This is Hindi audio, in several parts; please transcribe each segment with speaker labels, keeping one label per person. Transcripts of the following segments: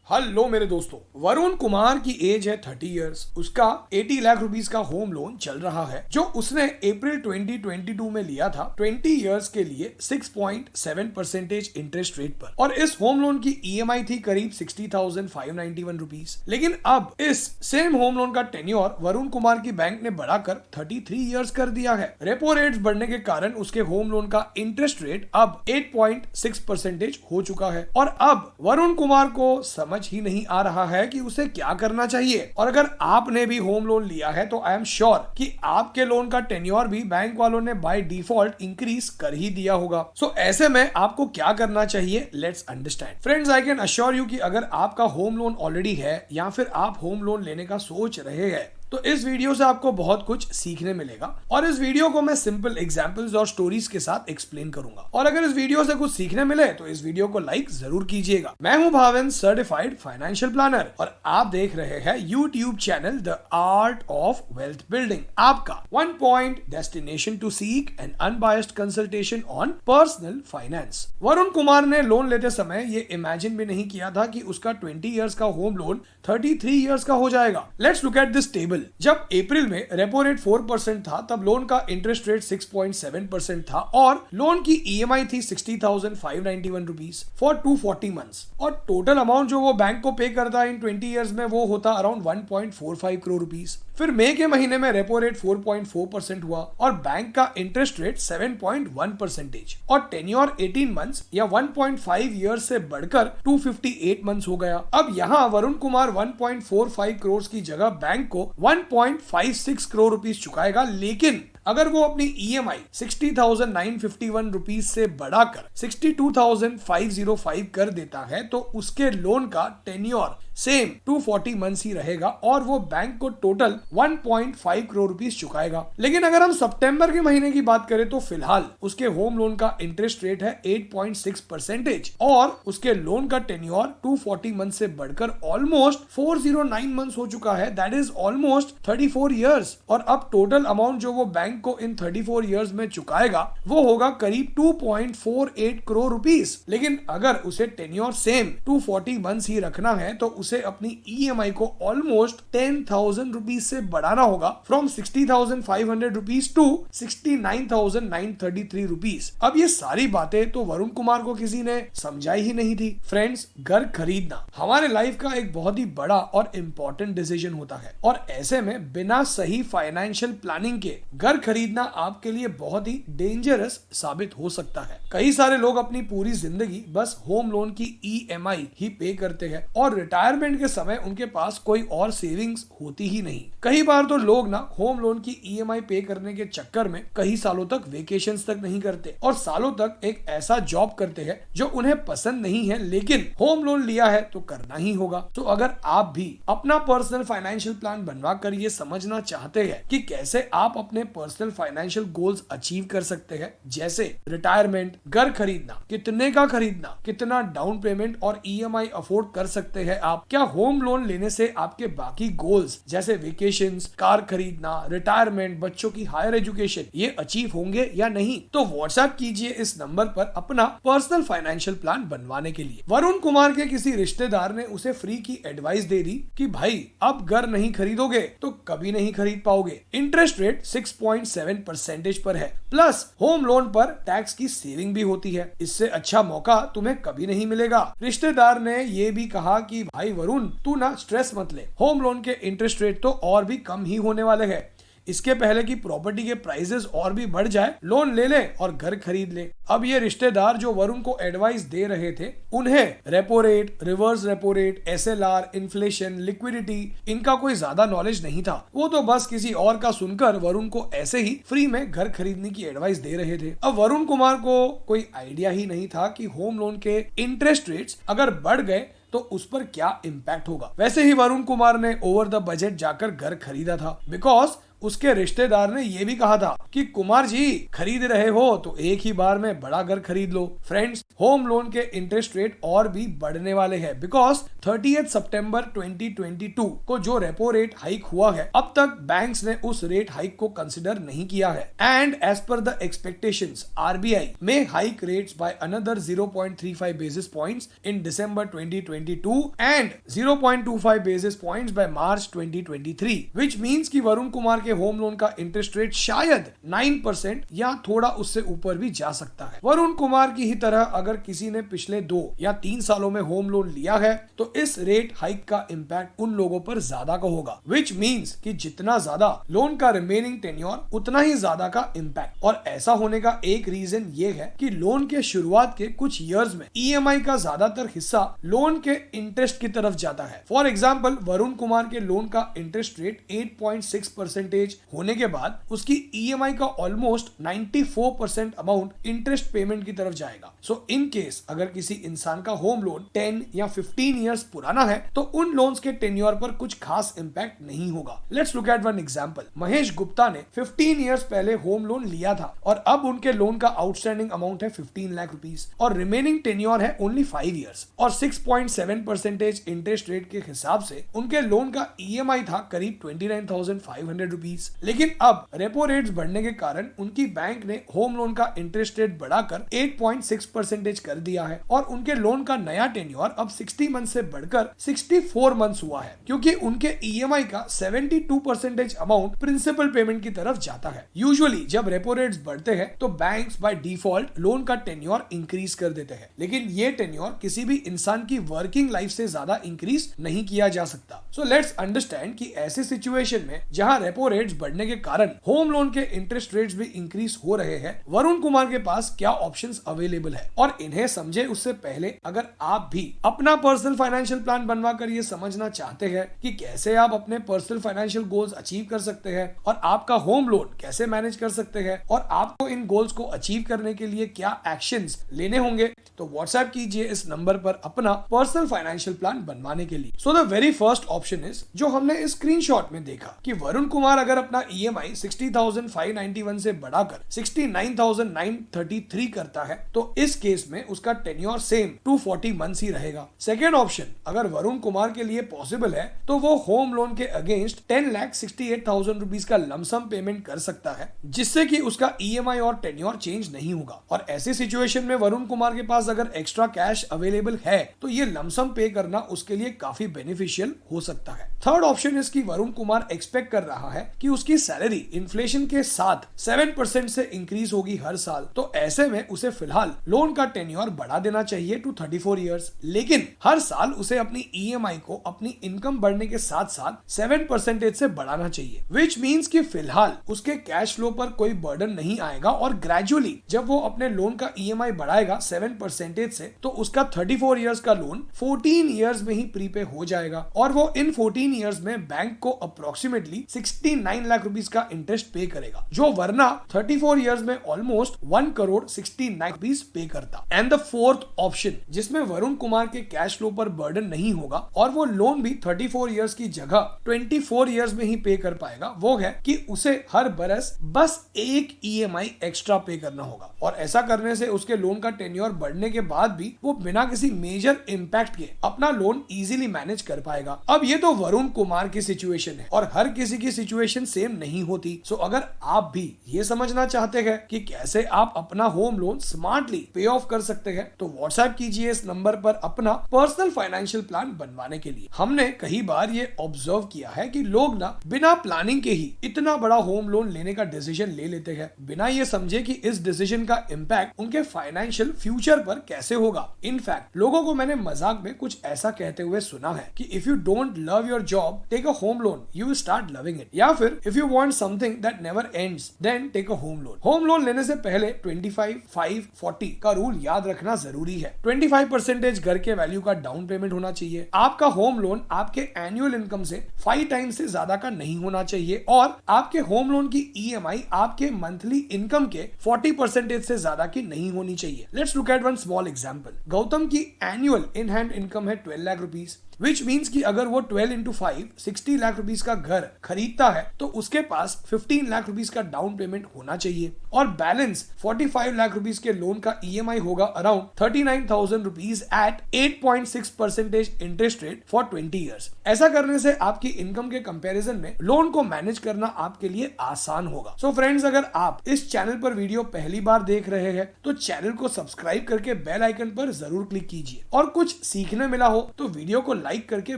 Speaker 1: हेलो मेरे दोस्तों, वरुण कुमार की एज है 30 इयर्स। उसका 80 लाख रुपीस का होम लोन चल रहा है जो उसने अप्रैल 2022 में लिया था 20 इयर्स के लिए 6.7% इंटरेस्ट रेट पर। और इस होम लोन की ईएमआई थी करीब 60,591 रुपीस। लेकिन अब इस सेम होम लोन का टेन्योर वरुण कुमार की बैंक ने बढ़ाकर 33 इयर्स कर दिया है। रेपो रेट्स बढ़ने के कारण उसके होम लोन का इंटरेस्ट रेट अब 8.6% हो चुका है। और अब वरुण कुमार को समझ ही नहीं आ रहा है कि उसे क्या करना चाहिए। और अगर आपने भी होम लोन लिया है तो आई एम श्योर कि आपके लोन का टेन्योर भी बैंक वालों ने बाय डिफॉल्ट इंक्रीज कर ही दिया होगा। सो ऐसे में आपको क्या करना चाहिए, let's understand. Friends, I can assure you कि अगर आपका होम लोन ऑलरेडी है या फिर आप होम लोन लेने का सोच रहे हैं तो इस वीडियो से आपको बहुत कुछ सीखने मिलेगा। और इस वीडियो को मैं सिंपल एग्जांपल्स और स्टोरीज के साथ एक्सप्लेन करूंगा। और अगर इस वीडियो से कुछ सीखने मिले तो इस वीडियो को लाइक जरूर कीजिएगा। मैं हूं भाविन, सर्टिफाइड फाइनेंशियल प्लानर, और आप देख रहे हैं YouTube channel the art of wealth building, आपका one point destination to seek an unbiased consultation on personal finance. Varun Kumar ने लोन लेते समय ये इमेजिन भी नहीं किया था कि उसका 20 इयर्स का होम लोन 33 इयर्स का हो जाएगा। Let's look at this table. जब अप्रैल में रेपो रेट 4% था तब लोन का इंटरेस्ट रेट 6.7% था और लोन की ईएमआई थी 60,591 रुपीस फॉर 240 मंथ्स। और टोटल अमाउंट जो वो बैंक को पे करता है इन 20 इयर्स में वो होता अराउंड 1.45 करोड़ रुपीस। फिर मई के महीने में रेपो रेट 4.4% हुआ और बैंक का इंटरेस्ट रेट 7.1% और टेन्योर 18 मंथ्स या 1.5 ईयर से बढ़कर 258 मंथ्स हो गया। अब यहाँ वरुण कुमार 1.45 करोड़ की जगह बैंक को 1.56 करोड़ रुपीस चुकाएगा। लेकिन अगर वो अपनी ईएमआई 60,951 रुपीस से बढ़ाकर 62,505 कर देता है तो उसके लोन का टेन्योर सेम 240 मंथ्स ही रहेगा और वो बैंक को टोटल 1.5 करोड़ रुपीस चुकाएगा। लेकिन अगर हम सितंबर के महीने की बात करें तो फिलहाल उसके होम लोन का इंटरेस्ट रेट है 8.6% और उसके लोन का टेन्योर 240 मंथ से बढ़कर ऑलमोस्ट 409 मंथ्स हो चुका है। That is almost 34 years. और अब टोटल अमाउंट जो वो बैंक को इन 34 इयर्स में चुकाएगा वो होगा करीब 2.48 करोड़ रुपीस। लेकिन अगर उसे टेन्योर सेम 240 मंथ्स ही रखना है तो उसे अपनी ईएमआई को ऑलमोस्ट 10,000 रुपीस से बढ़ाना होगा, फ्रॉम 60,500 रुपीस टू 69,933 रुपीस। अब ये सारी बातें तो वरुण कुमार को किसी ने समझाई ही नहीं थी। फ्रेंड्स, घर खरीदना हमारे लाइफ का एक बहुत ही बड़ा और इम्पोर्टेंट डिसीजन होता है और ऐसे में बिना सही फाइनेंशियल प्लानिंग के घर खरीदना आपके लिए बहुत ही डेंजरस साबित हो सकता है। कई सारे लोग अपनी पूरी जिंदगी बस होम लोन की ईएमआई ही पे करते हैं और रिटायरमेंट के समय उनके पास कोई और सेविंग्स होती ही नहीं। कई बार तो लोग ना होम लोन की ईएमआई पे करने के चक्कर में कई सालों तक वेकेशंस तक नहीं करते और सालों तक एक ऐसा जॉब करते हैं जो उन्हें पसंद नहीं है, लेकिन होम लोन लिया है तो करना ही होगा। तो अगर आप भी अपना पर्सनल फाइनेंशियल प्लान बनवा कर ये समझना चाहते हैं कि कैसे आप अपने पर्सनल फाइनेंशियल गोल्स अचीव कर सकते हैं, जैसे रिटायरमेंट, घर खरीदना, कितने का खरीदना, कितना डाउन पेमेंट और ईएमआई अफोर्ड कर सकते हैं आप, क्या होम लोन लेने से आपके बाकी गोल्स जैसे वेकेशंस, कार खरीदना, रिटायरमेंट, बच्चों की हायर एजुकेशन ये अचीव होंगे या नहीं, तो व्हाट्सएप कीजिए इस नंबर पर अपना पर्सनल फाइनेंशियल प्लान बनवाने के लिए। वरुण कुमार के किसी रिश्तेदार ने उसे फ्री की एडवाइस दे दी कि भाई अब घर नहीं खरीदोगे तो कभी नहीं खरीद पाओगे। इंटरेस्ट रेट 6.7% पर है, प्लस होम लोन पर टैक्स की सेविंग भी होती है। इससे अच्छा मौका तुम्हें कभी नहीं मिलेगा। रिश्तेदार ने ये भी कहा कि भाई वरुण, तू ना स्ट्रेस मत ले, होम लोन के इंटरेस्ट रेट तो और भी कम ही होने वाले हैं। इसके पहले कि प्रॉपर्टी के प्राइसेस और भी बढ़ जाए, लोन ले ले और घर खरीद ले। अब ये रिश्तेदार जो वरुण को एडवाइस दे रहे थे, उन्हें repo rate, reverse repo rate, SLR, inflation, liquidity, इनका कोई ज्यादा नॉलेज नहीं था। वो तो बस किसी और का सुनकर वरुण को ऐसे ही फ्री में घर खरीदने की एडवाइस दे रहे थे। अब वरुण कुमार को कोई आइडिया ही नहीं था कि होम लोन के इंटरेस्ट रेट्स अगर बढ़ गए तो उस पर क्या इम्पैक्ट होगा। वैसे ही वरुण कुमार ने ओवर द बजट जाकर घर खरीदा था, बिकॉज उसके रिश्तेदार ने ये भी कहा था कि कुमार जी खरीद रहे हो तो एक ही बार में बड़ा घर खरीद लो। फ्रेंड्स, होम लोन के इंटरेस्ट रेट और भी बढ़ने वाले हैं बिकॉज 30 सितंबर 2022 को जो रेपो रेट हाइक हुआ है, अब तक बैंक्स ने उस रेट हाइक को कंसिडर नहीं किया है and as per the expectations RBI में hike rates by another 0.35 basis points in December 2022 and 0.25 basis points by March 2023, which means कि वरुण कुमार के होम लोन का इंटरेस्ट रेट शायद 9% या थोड़ा उससे ऊपर भी जा सकता है। वरुण कुमार की ही तरह अगर किसी ने पिछले 2 या 3 सालों में होम लोन लिया है तो इस रेट हाइक का इम्पैक्ट उन लोगों पर ज्यादा का होगा, which means कि जितना ज्यादा लोन का रिमेनिंग टेन्योर उतना ही ज्यादा का इम्पैक्ट। और ऐसा होने का एक रीजन ये है कि लोन के शुरुआत के कुछ ईयर्स में ईएमआई का ज्यादातर हिस्सा लोन के इंटरेस्ट की तरफ जाता है। फॉर एग्जांपल, वरुण कुमार के लोन का इंटरेस्ट रेट 8.6% होने के बाद उसकी ईएमआई का ऑलमोस्ट 94% अमाउंट इंटरेस्ट पेमेंट की तरफ जाएगा। सो इन केस अगर किसी इंसान का होम लोन 10 या 15 इयर्स पुराना है तो उन लोन्स के टेन्योर पर कुछ खास इंपैक्ट नहीं होगा। Let's look at one example. Mahesh Gupta ने 15 इयर्स पहले होम लोन लिया था और अब उनके लोन का आउटस्टैंडिंग अमाउंट है 15 लाख रुपीस और रिमेनिंग टेन्योर है ओनली 5 इयर्स और 6.7% इंटरेस्ट रेट के हिसाब से उनके लोन का ईएमआई था करीब 29,500 रुपीस। लेकिन अब रेपो रेट्स बढ़ने के कारण उनकी बैंक ने होम लोन का इंटरेस्ट रेट बढ़ाकर 8.6% कर दिया है और उनके लोन का नया टेन्योर अब 60 मंथ से बढ़कर 64 मंथ्स हुआ है क्योंकि उनके ईएमआई का 72% अमाउंट प्रिंसिपल पेमेंट की तरफ जाता है। यूजुअली जब रेपो रेट्स बढ़ते हैं तो बैंक्स बाय डिफॉल्ट लोन का टेन्योर इंक्रीज कर देते हैं, लेकिन ये टेन्योर किसी भी इंसान की वर्किंग लाइफ से ज्यादा इंक्रीज नहीं किया जा सकता। सो लेट्स अंडरस्टैंड कि ऐसे सिचुएशन में जहां रेपो रेट्स बढ़ने के कारण होम लोन के इंटरेस्ट रेट्स भी इंक्रीज हो रहे हैं, वरुण कुमार के पास क्या ऑप्शंस अवेलेबल है और इन्हें समझे उससे पहले अगर आप भी अपना पर्सनल फाइनेंशियल प्लान बनवाकर ये समझना चाहते हैं कि कैसे आप अपने पर्सनल फाइनेंशियल गोल्स अचीव कर सकते हैं और आपका होम लोन कैसे मैनेज कर सकते हैं और आपको इन गोल्स को अचीव करने के लिए क्या एक्शंस लेने होंगे, तो व्हाट्सएप कीजिए इस नंबर पर अपना पर्सनल फाइनेंशियल प्लान बनवाने के लिए। So the very first option is जो हमने इस स्क्रीनशॉट में देखा कि वरुण कुमार अगर अपना ईएमआई 60,591 से बढ़ाकर 69,933 करता है तो इस केस में उसका टेन्योर सेम 240 मंथ्स ही रहेगा। सेकेंड ऑप्शन अगर वरुण कुमार के लिए पॉसिबल है तो वो होम लोन के अगेंस्ट 10,68,000 रुपीज का लमसम पेमेंट कर सकता है जिससे कि उसका ईएमआई और टेन्योर चेंज नहीं होगा। और ऐसी सिचुएशन में वरुण कुमार के पास अगर एक्स्ट्रा कैश अवेलेबल है तो ये लमसम पे करना उसके लिए काफी बेनिफिशियल हो सकता है। थर्ड ऑप्शन इज कि वरुण कुमार एक्सपेक्ट कर रहा है कि उसकी सैलरी इन्फ्लेशन के साथ 7% से इंक्रीज होगी हर साल, तो ऐसे में उसे फिलहाल लोन का टेन्योर बढ़ा देना चाहिए टू 34 इयर्स, लेकिन हर साल उसे अपनी ईएमआई को अपनी इनकम बढ़ने के साथ साथ 7% से बढ़ाना चाहिए, विच मीन्स कि फिलहाल उसके कैश फ्लो पर कोई बर्डन नहीं आएगा और ग्रेजुअली जब वो अपने लोन का ईएमआई बढ़ाएगा 7% से तो उसका 34 इयर्स का लोन 14 इयर्स में ही प्रीपे हो जाएगा और वो इन 14 इयर्स में बैंक को अप्रोक्सीमेटली 69 लाख रुपीस का इंटरेस्ट पे करेगा, जो वरना 34 इयर्स में ऑलमोस्ट 1 करोड़ 69 लाख रुपीस पे करता। एंड द फोर्थ ऑप्शन जिसमें वरुण कुमार के कैश फ्लो पर बर्डन नहीं होगा और वो लोन भी 34 इयर्स की जगह 24 इयर्स में ही पे कर पाएगा, वो है कि उसे हर बरस बस एक ईएमआई एक्स्ट्रा पे करना होगा और ऐसा करने से उसके लोन का टेन्योर बढ़ने के बाद भी वो बिना किसी मेजर इंपैक्ट के अपना लोन इजीली मैनेज कर पाएगा। अब ये तो वरुण कुमार की सिचुएशन है और हर किसी की सिचुएशन सेम नहीं होती। सो अगर आप भी ये समझना चाहते हैं कि कैसे आप अपना होम लोन स्मार्टली पे ऑफ कर सकते हैं तो व्हाट्सएप कीजिए इस नंबर पर अपना पर्सनल फाइनेंशियल प्लान बनवाने के लिए। हमने कई बार ये ऑब्जर्व किया है कि लोग ना बिना प्लानिंग के ही इतना बड़ा होम लोन लेने का डिसीजन ले लेते हैं बिना ये समझे कि इस डिसीजन का इम्पैक्ट उनके फाइनेंशियल फ्यूचर पर कैसे होगा। इनफैक्ट लोगों को मैंने मजाक में कुछ ऐसा कहते हुए सुना है कि if you don't love your job take a home loan you will start loving it, या फिर if you want something that never ends then take a home loan. Home loan लेने से पहले 25-5-40 का रूल याद रखना जरूरी है। 25% घर के वैल्यू का डाउन पेमेंट होना चाहिए। आपका होम लोन आपके एनुअल इनकम से 5 टाइम्स से ज्यादा का नहीं होना चाहिए और आपके होम लोन की ईएमआई आपके मंथली इनकम के 40% से ज्यादा की नहीं होनी चाहिए। Let's look at one small example. Gautam की एनुअल इन हैंड इनकम है 12 लाख रुपीस, विच मीन्स कि अगर वो 12 into 5 60 लाख रुपीस का घर खरीदता है तो उसके पास 15 लाख रुपीस का डाउन पेमेंट होना चाहिए और बैलेंस 45 लाख रुपीस के लोन का ईएमआई होगा around 39,000 rupees at 8.6% interest rate for 20 years. ऐसा करने से आपकी इनकम के कंपैरिजन में लोन को मैनेज करना आपके लिए आसान होगा। सो फ्रेंड्स, अगर आप इस चैनल पर वीडियो पहली बार देख रहे हैं तो चैनल को सब्सक्राइब करके बेल आइकन पर जरूर क्लिक कीजिए और कुछ सीखने मिला हो तो वीडियो को लाइक करके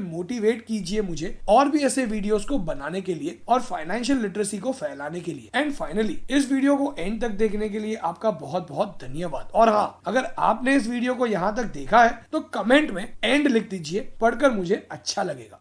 Speaker 1: मोटिवेट कीजिए मुझे और भी ऐसे वीडियोस को बनाने के लिए और फाइनेंशियल लिटरेसी को फैलाने के लिए। एंड फाइनली, इस वीडियो को एंड तक देखने के लिए आपका बहुत बहुत धन्यवाद। और हाँ, अगर आपने इस वीडियो को यहाँ तक देखा है तो कमेंट में एंड लिख दीजिए, पढ़कर मुझे अच्छा लगेगा।